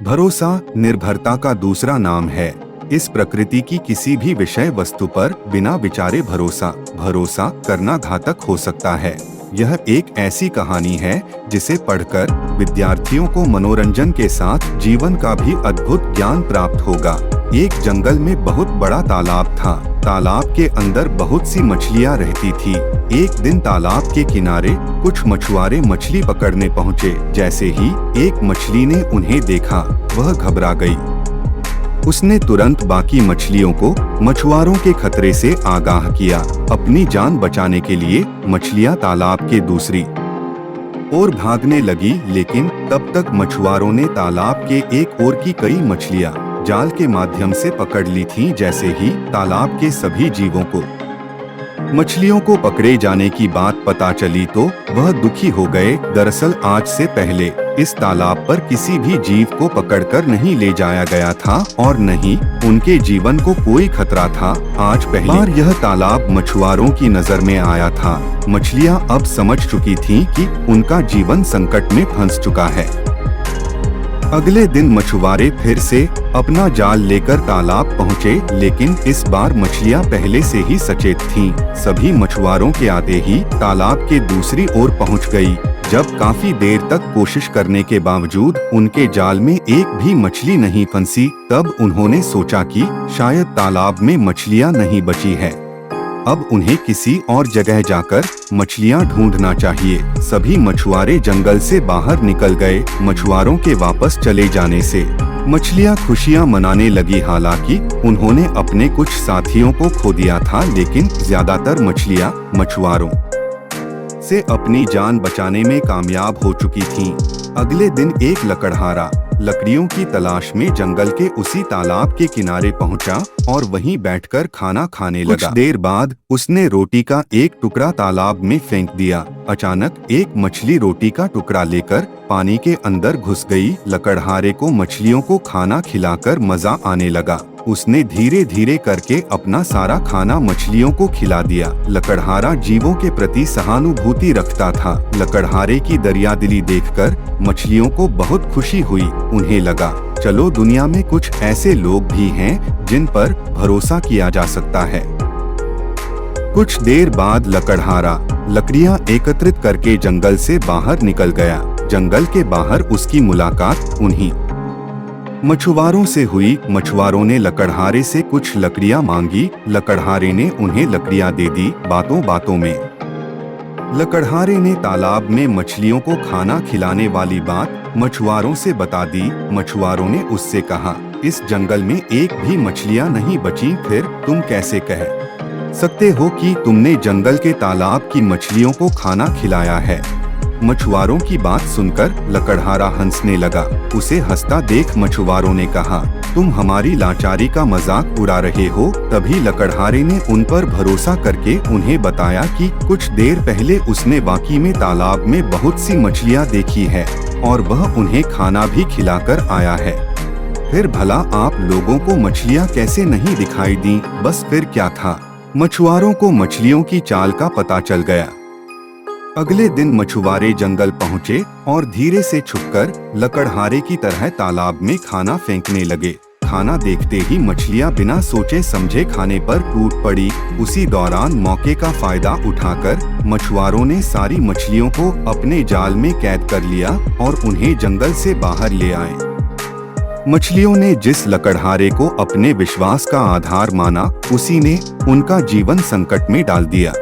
भरोसा निर्भरता का दूसरा नाम है। इस प्रकृति की किसी भी विषय वस्तु पर बिना विचारे भरोसा करना घातक हो सकता है। यह एक ऐसी कहानी है जिसे पढ़कर विद्यार्थियों को मनोरंजन के साथ जीवन का भी अद्भुत ज्ञान प्राप्त होगा। एक जंगल में बहुत बड़ा तालाब था। तालाब के अंदर बहुत सी मछलियां रहती थी। एक दिन तालाब के किनारे कुछ मछुआरे मछली पकड़ने पहुँचे। जैसे ही एक मछली ने उन्हें देखा, वह घबरा गई। उसने तुरंत बाकी मछलियों को मछुआरों के खतरे से आगाह किया। अपनी जान बचाने के लिए मछलियां तालाब के दूसरी ओर भागने लगी, लेकिन तब तक मछुआरों ने तालाब के एक ओर की कई मछलियां जाल के माध्यम से पकड़ ली थीं। जैसे ही तालाब के सभी जीवों को मछलियों को पकड़े जाने की बात पता चली तो वह दुखी हो गए। दरअसल आज से पहले इस तालाब पर किसी भी जीव को पकड़कर नहीं ले जाया गया था और न ही उनके जीवन को कोई खतरा था। आज पहली बार यह तालाब मछुआरों की नजर में आया था। मछलियां अब समझ चुकी थीं कि उनका जीवन संकट में फंस चुका है। अगले दिन मछुआरे फिर से अपना जाल लेकर तालाब पहुँचे, लेकिन इस बार मछलियां पहले से ही सचेत थीं। सभी मछुआरों के आते ही तालाब के दूसरी ओर पहुँच गई। जब काफी देर तक कोशिश करने के बावजूद उनके जाल में एक भी मछली नहीं फंसी, तब उन्होंने सोचा कि शायद तालाब में मछलियां नहीं बची है। अब उन्हें किसी और जगह जाकर मछलियां ढूंढना चाहिए। सभी मछुआरे जंगल से बाहर निकल गए। मछुआरों के वापस चले जाने से मछलियां खुशियां मनाने लगी। हालांकि उन्होंने अपने कुछ साथियों को खो दिया था, लेकिन ज्यादातर मछलियां मछुआरों से अपनी जान बचाने में कामयाब हो चुकी थीं। अगले दिन एक लकड़हारा लकड़ियों की तलाश में जंगल के उसी तालाब के किनारे पहुंचा और वहीं बैठकर खाना खाने लगा। कुछ देर बाद उसने रोटी का एक टुकड़ा तालाब में फेंक दिया। अचानक एक मछली रोटी का टुकड़ा लेकर पानी के अंदर घुस गई। लकड़हारे को मछलियों को खाना खिलाकर मजा आने लगा। उसने धीरे धीरे करके अपना सारा खाना मछलियों को खिला दिया। लकड़हारा जीवों के प्रति सहानुभूति रखता था। लकड़हारे की दरियादिली देखकर मछलियों को बहुत खुशी हुई। उन्हें लगा, चलो दुनिया में कुछ ऐसे लोग भी हैं जिन पर भरोसा किया जा सकता है। कुछ देर बाद लकड़हारा लकड़ियां एकत्रित करके जंगल से बाहर निकल गया। जंगल के बाहर उसकी मुलाकात उन्हीं मछुआरों से हुई। मछुआरों ने लकड़हारे से कुछ लकड़ियां मांगी। लकड़हारे ने उन्हें लकड़ियां दे दी। बातों बातों में लकड़हारे ने तालाब में मछलियों को खाना खिलाने वाली बात मछुआरों से बता दी। मछुआरों ने उससे कहा, इस जंगल में एक भी मछलियां नहीं बची, फिर तुम कैसे कह सकते हो कि तुमने जंगल के तालाब की मछलियों को खाना खिलाया है? मछुआरों की बात सुनकर लकड़हारा हंसने लगा। उसे हंसता देख मछुआरों ने कहा, तुम हमारी लाचारी का मजाक उड़ा रहे हो। तभी लकड़हारे ने उन पर भरोसा करके उन्हें बताया कि कुछ देर पहले उसने वाकई में तालाब में बहुत सी मछलियां देखी है और वह उन्हें खाना भी खिलाकर आया है। फिर भला आप लोगों को मछलियां कैसे नहीं दिखाई दी? बस फिर क्या था, मछुआरों को मछलियों की चाल का पता चल गया। अगले दिन मछुआरे जंगल पहुँचे और धीरे से छुपकर लकड़हारे की तरह तालाब में खाना फेंकने लगे। खाना देखते ही मछलियां बिना सोचे समझे खाने पर टूट पड़ी। उसी दौरान मौके का फायदा उठाकर मछुआरों ने सारी मछलियों को अपने जाल में कैद कर लिया और उन्हें जंगल से बाहर ले आए। मछलियों ने जिस लकड़हारे को अपने विश्वास का आधार माना, उसी ने उनका जीवन संकट में डाल दिया।